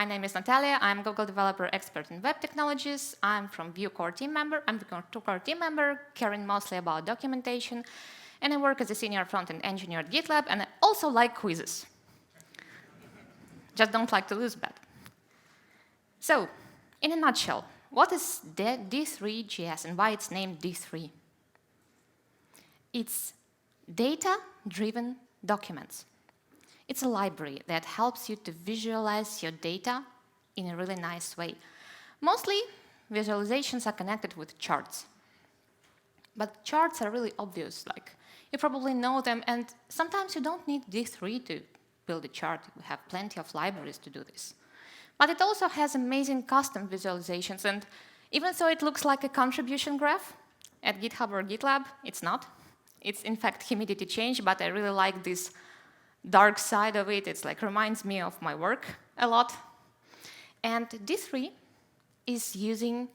My name is Natalia. I'm Google developer expert in web technologies. I'm from Vue core team member. I'm the core team member, caring mostly about documentation. And I work as a senior front-end engineer at GitLab, and I also like quizzes. Just don't like to lose bet. So, in a nutshell, what is D3.js and why it's named D3? It's data-driven documents. It's a library that helps you to visualize your data in a really nice way. Mostly, visualizations are connected with charts. But charts are really obvious, like you probably know them, and sometimes you don't need D3 to build a chart. We have plenty of libraries to do this. But it also has amazing custom visualizations, and even though it looks like a contribution graph at GitHub or GitLab, it's not. It's in fact humidity change, but I really like this dark side of it. It's like reminds me of my work a lot. And D3 is using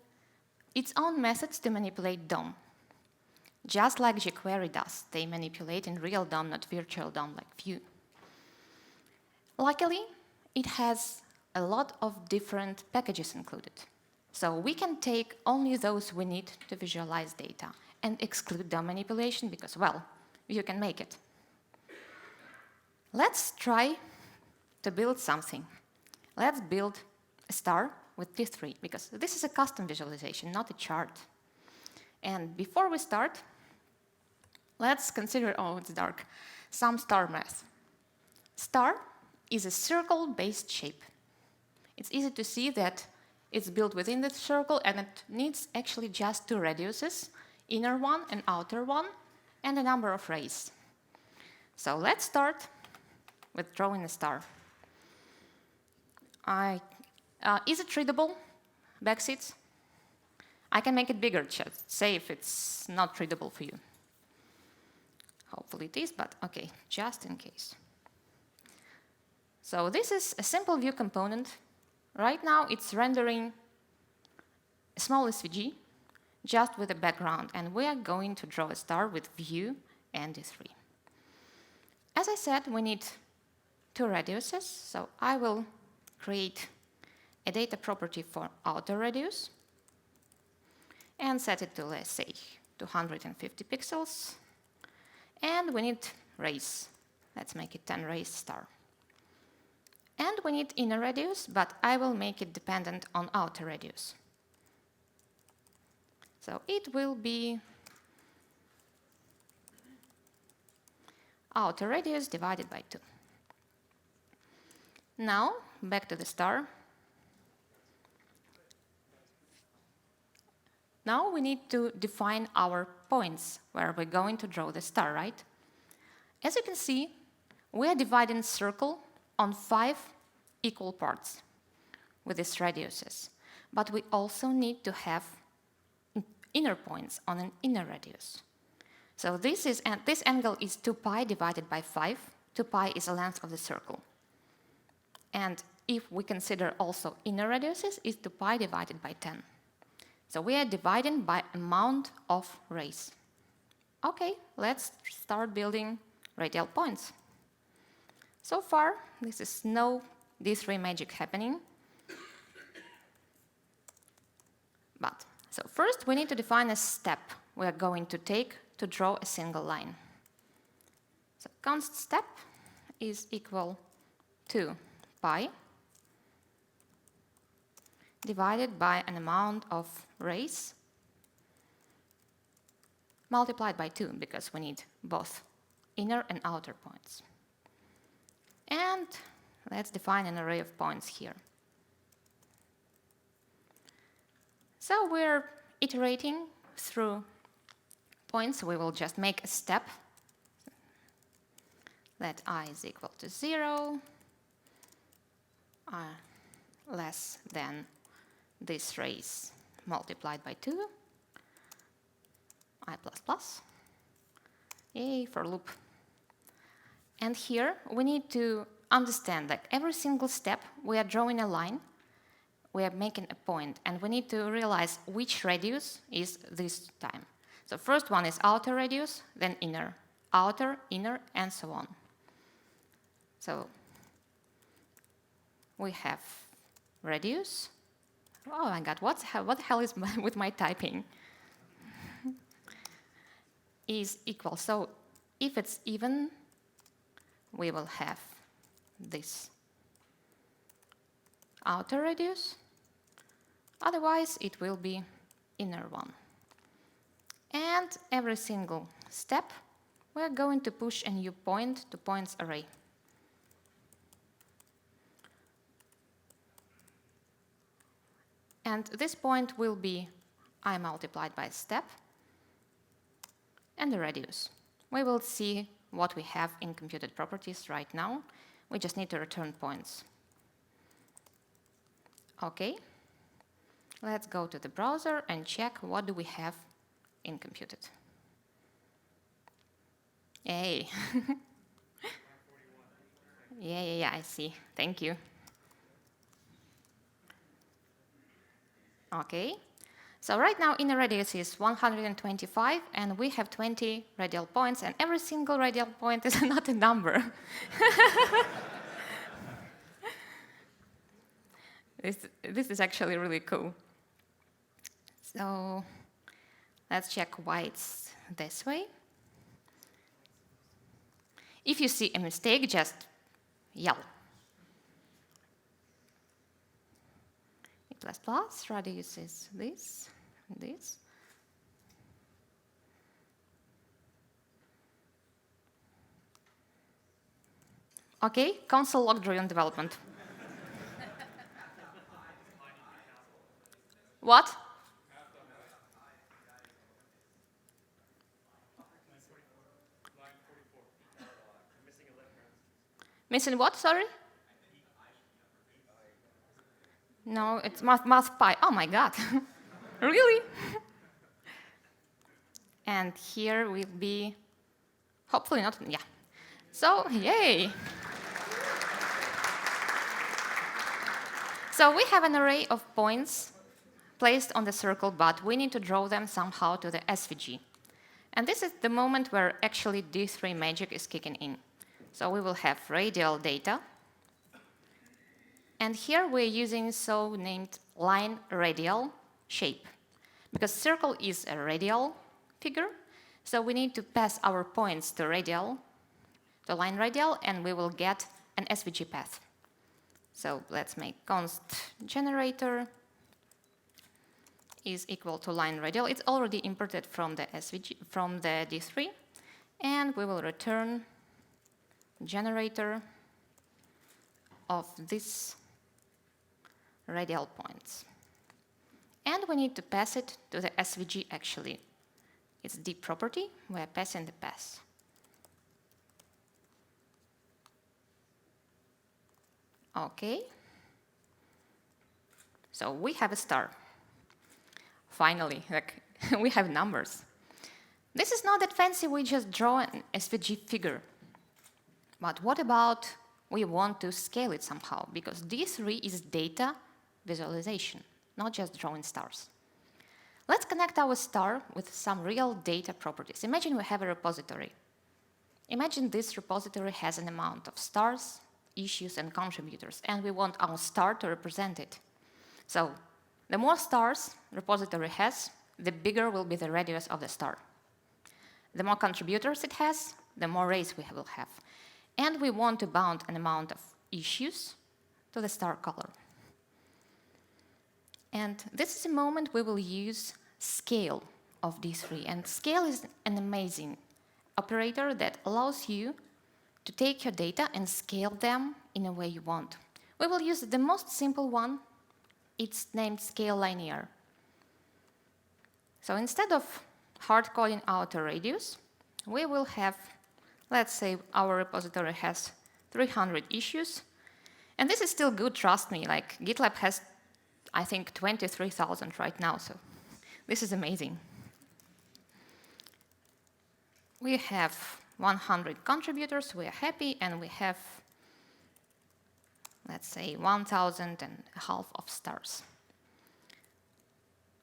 its own methods to manipulate DOM. Just like jQuery does, they manipulate in real DOM, not virtual DOM like Vue. Luckily, it has a lot of different packages included. So we can take only those we need to visualize data and exclude DOM manipulation because, well, you can make it. Let's try to build something. Let's build a star with D3, because this is a custom visualization, not a chart. And before we start, let's consider, oh, it's dark, some star math. Star is a circle-based shape. It's easy to see that it's built within the circle, and it needs actually just two radiuses, inner one and outer one, and a number of rays. So let's start with drawing a star. Is it readable, backseats? I can make it bigger, just say if it's not readable for you. Hopefully it is, but okay, just in case. So this is a simple Vue component. Right now it's rendering a small SVG just with a background, and we are going to draw a star with Vue and D3. As I said, we need two radiuses, so I will create a data property for outer radius and set it to, let's say, 250 pixels. And we need rays. Let's make it 10 rays star. And we need inner radius, but I will make it dependent on outer radius. So it will be outer radius divided by 2. Now, back to the star. Now we need to define our points where we're going to draw the star, right? As you can see, we are dividing the circle on 5 equal parts with these radiuses. But we also need to have inner points on an inner radius. So this angle is 2 pi divided by 5. 2 pi is the length of the circle. And if we consider also inner radiuses, it's 2 pi divided by 10. So we are dividing by amount of rays. Okay, let's start building radial points. So far, this is no D3 magic happening. But, so first we need to define a step we are going to take to draw a single line. So const step is equal to pi divided by an amount of rays multiplied by 2, because we need both inner and outer points. And let's define an array of points here. So we're iterating through points. We will just make a step. Let I is equal to 0, less than this rays multiplied by 2, I++, yay, for loop. And here we need to understand that every single step we are drawing a line, we are making a point, and we need to realize which radius is this time. So first one is outer radius, then inner, outer, inner, and so on. So we have radius. Oh my God, what the hell is with my typing? Is equal. So if it's even, we will have this outer radius. Otherwise, it will be inner one. And every single step, we're going to push a new point to points array. And this point will be I multiplied by step and the radius. We will see what we have in computed properties right now. We just need to return points. OK. Let's go to the browser and check what do we have in computed. Yay. Yeah, I see. Thank you. OK. So right now, inner radius is 125, and we have 20 radial points, and every single radial point is not a number. This is actually really cool. So let's check why it's this way. If you see a mistake, just yell. E++, radius is this, this. OK, console log-driven development. What? Missing what, sorry? No, it's math pi. Oh my God. Really? And here will be, hopefully not, yeah. So, yay. So we have an array of points placed on the circle, but we need to draw them somehow to the SVG. And this is the moment where actually D3 magic is kicking in. So we will have radial data. And here we're using so-named line radial shape. Because circle is a radial figure, so we need to pass our points to radial, to line radial, and we will get an SVG path. So let's make const generator is equal to line radial. It's already imported from the SVG, from the D3, and we will return generator of this radial points. And we need to pass it to the SVG actually. It's the property, we're passing the pass. OK. So we have a star. Finally, like we have numbers. This is not that fancy, we just draw an SVG figure. But what about we want to scale it somehow? Because D3 is data visualization, not just drawing stars. Let's connect our star with some real data properties. Imagine we have a repository. Imagine this repository has an amount of stars, issues, and contributors, and we want our star to represent it. So the more stars repository has, the bigger will be the radius of the star. The more contributors it has, the more rays we will have. And we want to bound an amount of issues to the star color. And this is a moment we will use scale of D3. And scale is an amazing operator that allows you to take your data and scale them in a way you want. We will use the most simple one. It's named scale linear. So instead of hard coding out a radius, we will have, let's say our repository has 300 issues. And this is still good, trust me. Like GitLab has, I think, 23,000 right now. So this is amazing. We have 100 contributors, we are happy, and we have, let's say, 1,500 of stars.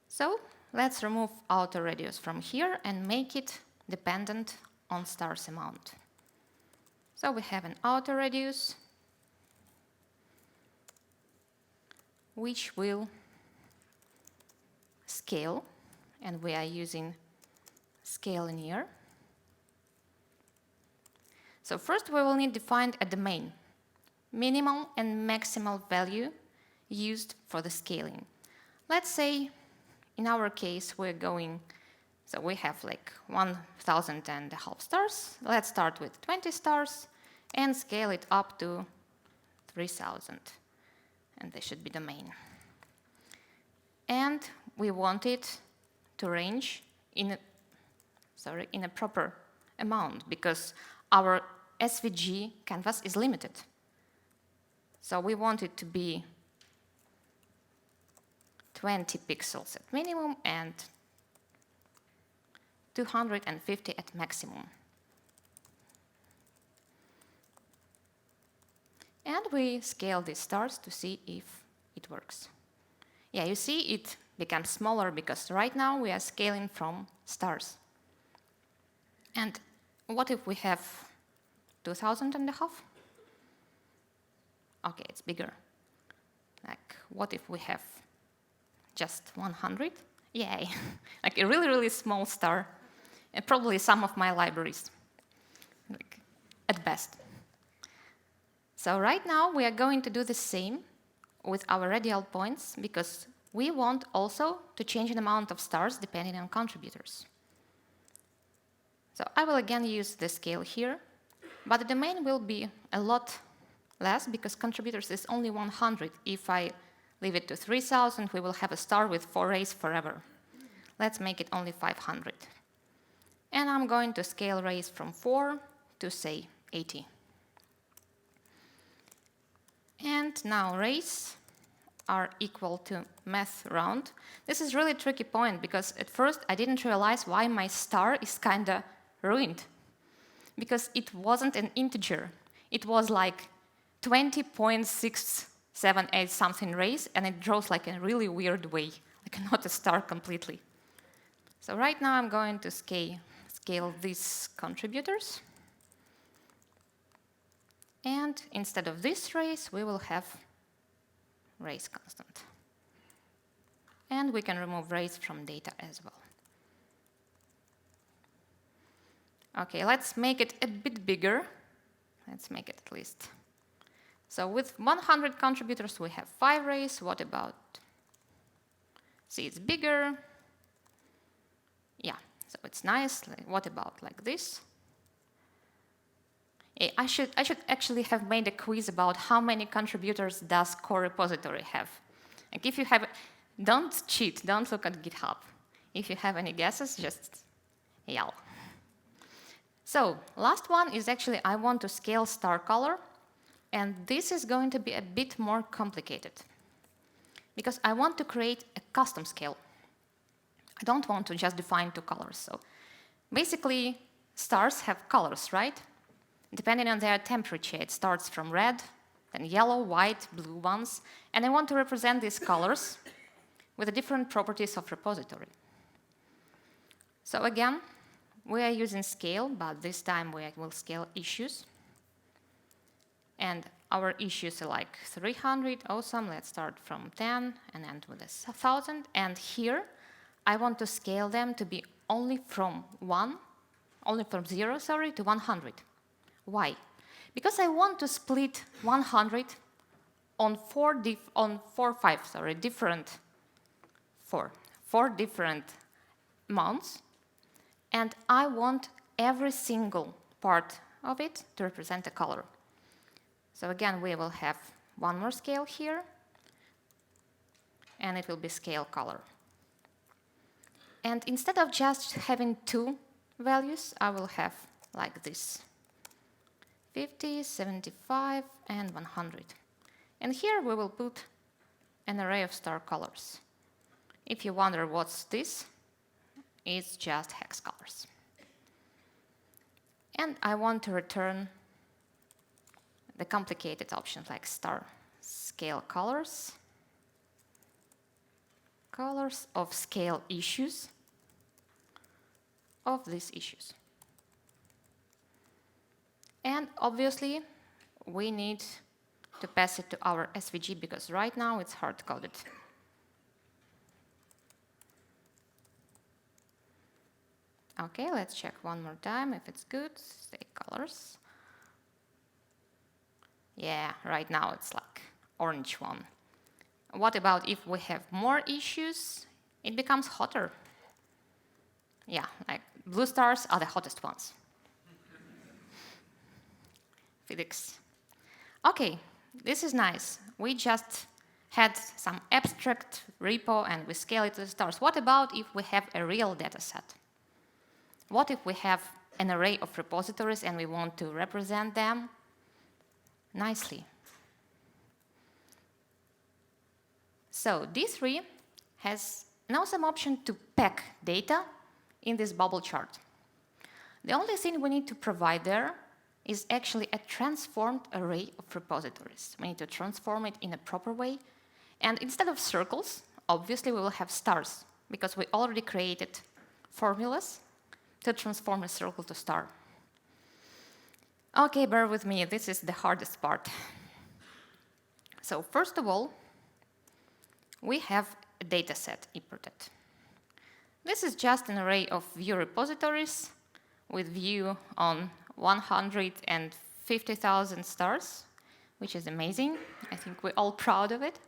So let's remove outer radius from here and make it dependent on stars amount. So we have an outer radius which will scale, and we are using scale linear. So first we will need to find a domain, minimal and maximal value used for the scaling. Let's say in our case we're going, so we have like 1,500 stars. Let's start with 20 stars and scale it up to 3,000. And this should be the main. And we want it to range in a proper amount because our SVG canvas is limited. So we want it to be 20 pixels at minimum and 250 at maximum. And we scale these stars to see if it works. Yeah, you see it becomes smaller because right now we are scaling from stars. And what if we have 2,500? Okay, it's bigger. Like, what if we have just 100? Yay, like a really, really small star. And probably some of my libraries, like, at best. So right now we are going to do the same with our radial points because we want also to change the amount of stars depending on contributors. So I will again use the scale here, but the domain will be a lot less because contributors is only 100. If I leave it to 3,000, we will have a star with 4 rays forever. Let's make it only 500. And I'm going to scale rays from 4 to, say, 80. And now rays are equal to math round. This is really a tricky point because at first I didn't realize why my star is kind of ruined. Because it wasn't an integer. It was like 20.678 something rays, and it draws like a really weird way, like not a star completely. So right now I'm going to scale these contributors. And instead of this rays, we will have rays constant. And we can remove rays from data as well. Okay, let's make it a bit bigger. Let's make it at least. So with 100 contributors, we have 5 rays. What about? See, it's bigger. Yeah, so it's nice. What about like this? Yeah, I should actually have made a quiz about how many contributors does core repository have. Like if you have, don't cheat, don't look at GitHub. If you have any guesses, just yell. So last one is actually I want to scale star color, and this is going to be a bit more complicated because I want to create a custom scale. I don't want to just define 2 colors. So basically, stars have colors, right? Depending on their temperature, it starts from red, then yellow, white, blue ones, and I want to represent these colors with the different properties of repository. So again, we are using scale, but this time we will scale issues. And our issues are like 300, awesome. Let's start from 10 and end with 1,000. And here, I want to scale them to be only from 0, to 100. Why? Because I want to split 100 on four different amounts, and I want every single part of it to represent a color. So again, we will have one more scale here, and it will be scale color. And instead of just having 2 values, I will have like this. 50, 75, and 100. And here we will put an array of star colors. If you wonder what's this, it's just hex colors. And I want to return the complicated options like star scale colors, colors of scale issues of these issues. And obviously, we need to pass it to our SVG because right now it's hard-coded. Okay, let's check one more time if it's good. Say colors. Yeah, right now it's like orange one. What about if we have more issues? It becomes hotter. Yeah, like blue stars are the hottest ones. Physics. Okay, this is nice. We just had some abstract repo and we scale it to the stars. What about if we have a real data set? What if we have an array of repositories and we want to represent them nicely? So D3 has an awesome option to pack data in this bubble chart. The only thing we need to provide there is actually a transformed array of repositories. We need to transform it in a proper way. And instead of circles, obviously we will have stars because we already created formulas to transform a circle to star. Okay, bear with me, this is the hardest part. So first of all, we have a data set imported. This is just an array of Vue repositories with Vue on 150,000 stars, which is amazing. I think we're all proud of it.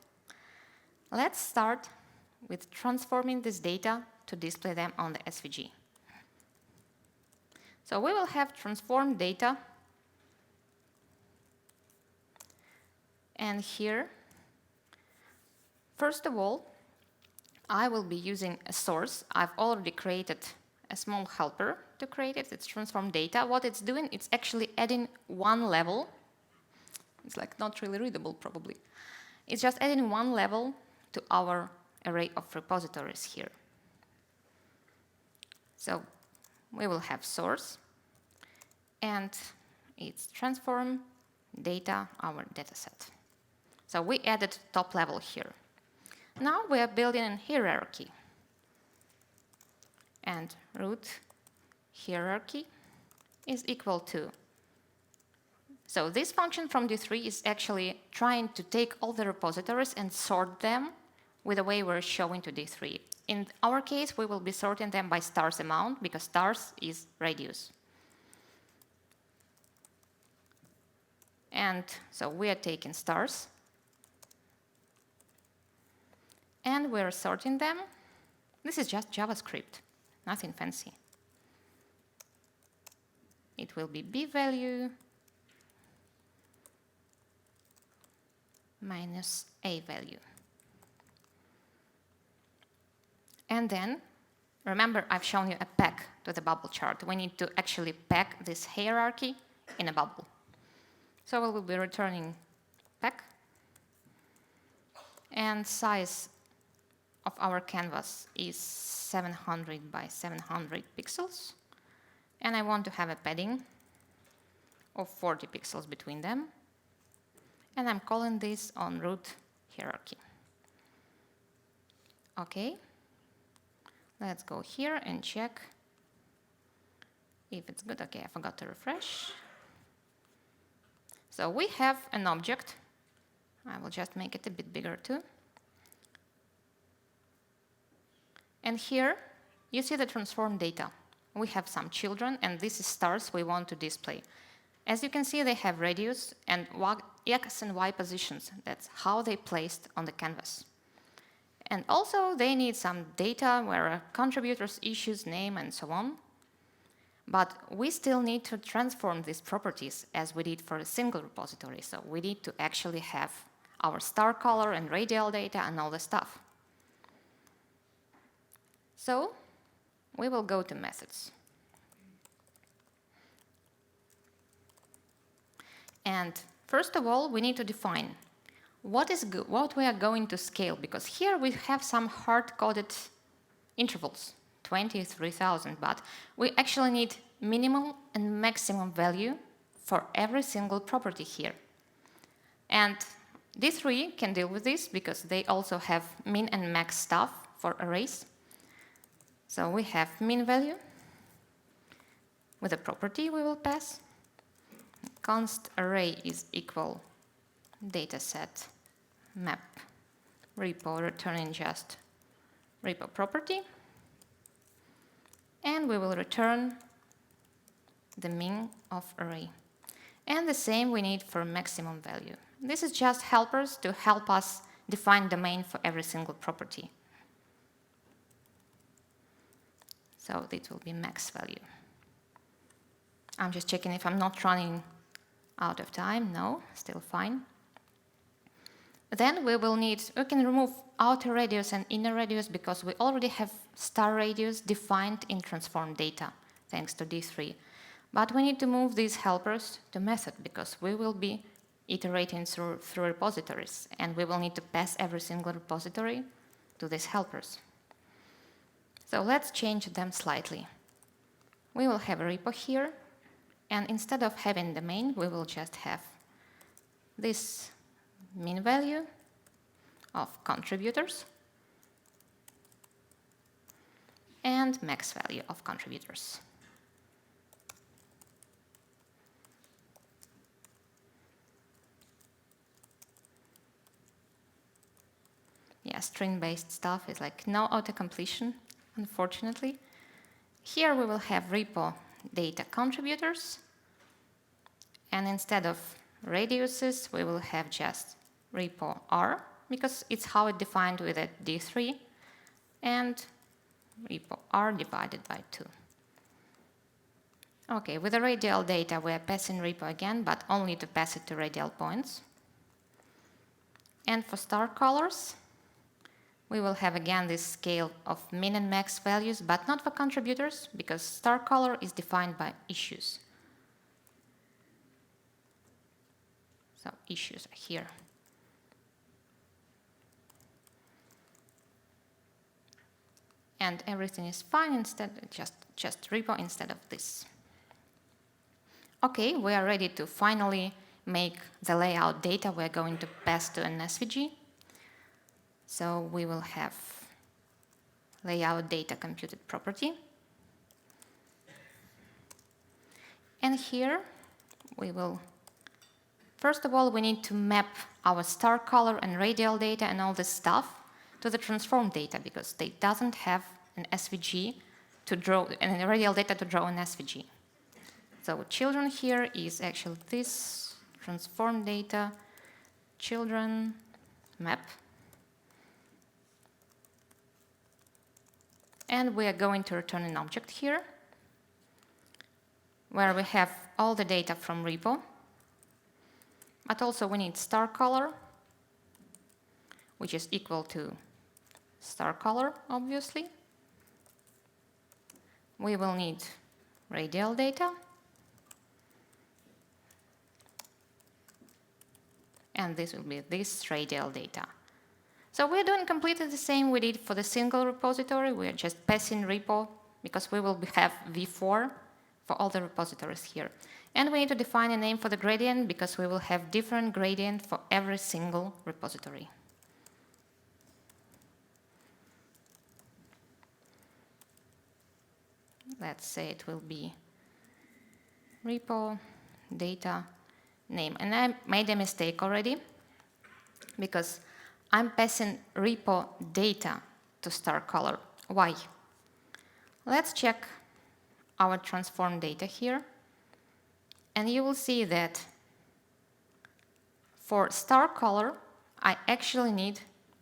Let's start with transforming this data to display them on the SVG. So we will have transformed data. And here, first of all, I will be using a source. I've already created a small helper to create it. It's transform data. What it's doing, it's actually adding one level. It's like not really readable, probably. It's just adding one level to our array of repositories here. So we will have source, and it's transform data, our dataset. So we added top level here. Now we are building a hierarchy. And root hierarchy is equal to. So this function from D3 is actually trying to take all the repositories and sort them with the way we're showing to D3. In our case, we will be sorting them by stars amount because stars is radius. And so we are taking stars and we're sorting them. This is just JavaScript, nothing fancy. It will be b value minus a value. And then, remember I've shown you a pack to the bubble chart. We need to actually pack this hierarchy in a bubble. So we will be returning pack. And size of our canvas is 700 by 700 pixels. And I want to have a padding of 40 pixels between them. And I'm calling this on root hierarchy. Okay. Let's go here and check if it's good. Okay, I forgot to refresh. So we have an object. I will just make it a bit bigger too. And here you see the transformed data. We have some children, and this is stars we want to display. As you can see, they have radius and X and Y positions. That's how they placed on the canvas. And also, they need some data where contributors, issues, name, and so on. But we still need to transform these properties as we did for a single repository. So we need to actually have our star color and radial data and all the stuff. So we will go to methods. And first of all, we need to define what we are going to scale, because here we have some hard-coded intervals, 23,000, but we actually need minimum and maximum value for every single property here. And D3 can deal with this because they also have min and max stuff for arrays. So we have min value with a property we will pass. Const array is equal dataset map repo returning just repo property. And we will return the min of array. And the same we need for maximum value. This is just helpers to help us define domain for every single property. So it will be max value. I'm just checking if I'm not running out of time. No, still fine. Then we can remove outer radius and inner radius because we already have star radius defined in transform data, thanks to D3. But we need to move these helpers to method because we will be iterating through repositories, and we will need to pass every single repository to these helpers. So let's change them slightly. We will have a repo here, and instead of having the main, we will just have this min value of contributors and max value of contributors. Yeah, string-based stuff is like no auto-completion, unfortunately. Here we will have repo data contributors, and instead of radiuses, we will have just repo r, because it's how it defined with a D3, and repo r divided by 2. Okay, with the radial data, we are passing repo again, but only to pass it to radial points. And for star colors, we will have again this scale of min and max values, but not for contributors, because star color is defined by issues. So issues are here. And everything is fine, instead just repo instead of this. Okay, we are ready to finally make the layout data we're going to pass to an SVG. So we will have layout data computed property. And here we will, first of all, we need to map our star color and radial data and all this stuff to the transform data, because they doesn't have an SVG to draw, and radial data to draw an SVG. So children here is actually this transform data children map. And we are going to return an object here where we have all the data from repo, but also we need star color, which is equal to star color, obviously. We will need radial data, and this will be this radial data. So we're doing completely the same we did for the single repository. We are just passing repo because we will have v4 for all the repositories here. And we need to define a name for the gradient because we will have different gradient for every single repository. Let's say it will be repo data name. And I made a mistake already because I'm passing repo data to star color. Why? Let's check our transform data here. And you will see that for star color, I actually need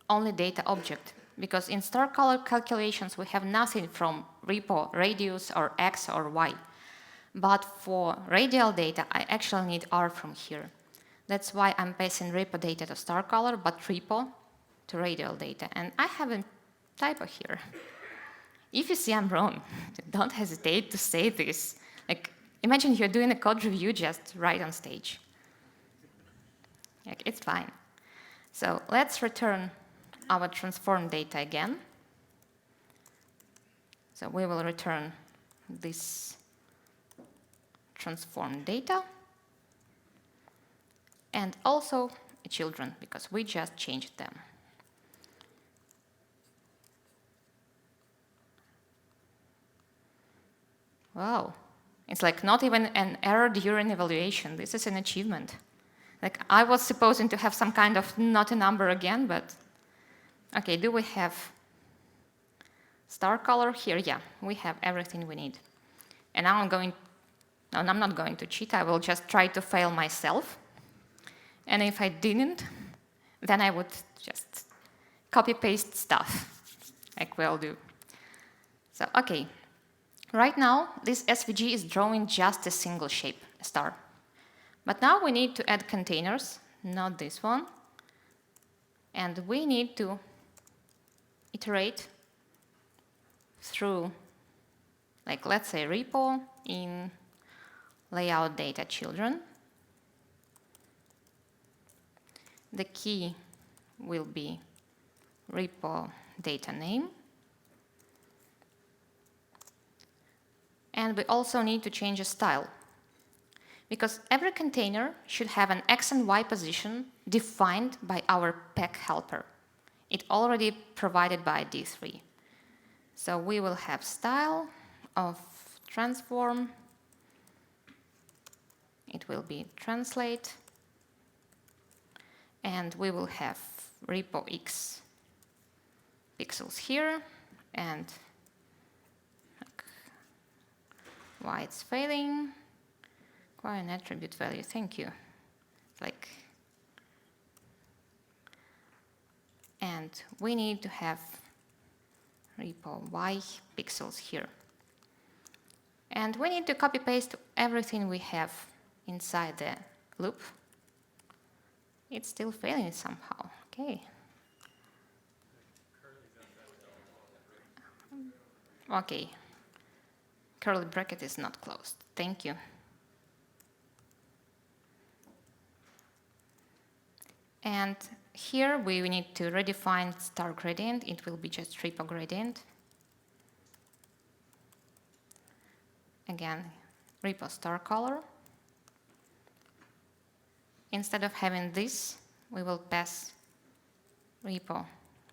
only data object, because in star color calculations, we have nothing from repo radius or x or y. But for radial data, I actually need r from here. That's why I'm passing repo data to star color, but repo to radial data. And I have a typo here. If you see I'm wrong, don't hesitate to say this. Like, imagine you're doing a code review just right on stage. Like, it's fine. So let's return our transform data again. So we will return this transform data and also children, because we just changed them. Wow, it's like not even an error during evaluation. This is an achievement. Like, I was supposing to have some kind of not a number again, but OK, do we have star color here? Yeah, we have everything we need. And now I'm not going to cheat. I will just try to fail myself. And if I didn't, then I would just copy-paste stuff, like we'll do. So, OK. Right now, this SVG is drawing just a single shape, a star. But now we need to add containers, not this one. And we need to iterate through, like, let's say, repo in layout data children. The key will be repo data name. And we also need to change a style, because every container should have an X and Y position defined by our pack helper. It's already provided by D3. So we will have style of transform. It will be translate. And we will have repo X pixels here, and why it's failing. Quite an attribute value, thank you. Like, and we need to have repo Y pixels here. And we need to copy paste everything we have inside the loop. It's still failing somehow. OK. OK. Curly bracket is not closed. Thank you. And here we need to redefine star gradient. It will be just repo gradient. Again, repo star color. Instead of having this, we will pass repo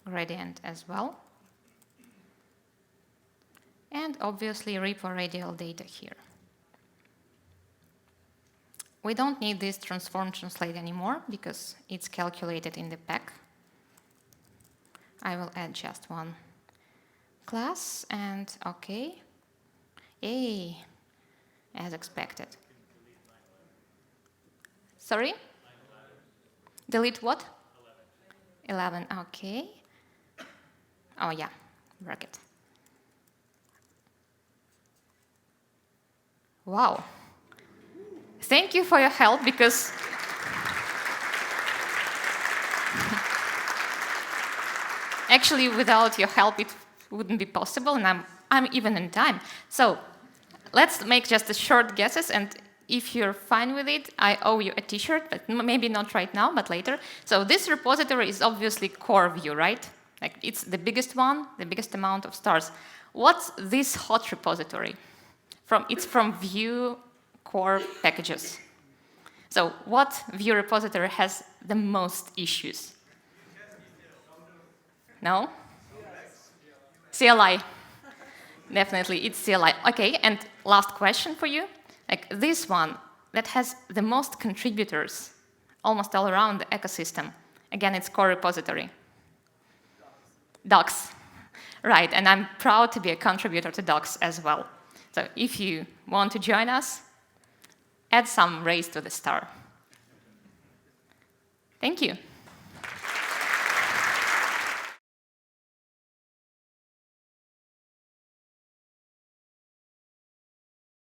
gradient as well. And obviously, repo radial data here. We don't need this transform translate anymore because it's calculated in the pack. I will add just one class and OK. Yay, as expected. Sorry? Delete what? 11, OK. Oh, yeah, bracket. Wow. Thank you for your help, because actually, without your help, it wouldn't be possible, and I'm even in time. So let's make just a short guesses, and if you're fine with it, I owe you a t-shirt, but maybe not right now, but later. So this repository is obviously core Vue, right? Like, it's the biggest one, the biggest amount of stars. What's this hot repository? It's from Vue core packages. So what Vue repository has the most issues? No? CLI. Definitely, it's CLI. OK, and last question for you. Like, this one that has the most contributors almost all around the ecosystem. Again, it's core repository. Docs. Right, and I'm proud to be a contributor to Docs as well. So if you want to join us, add some raise to the star. Thank you.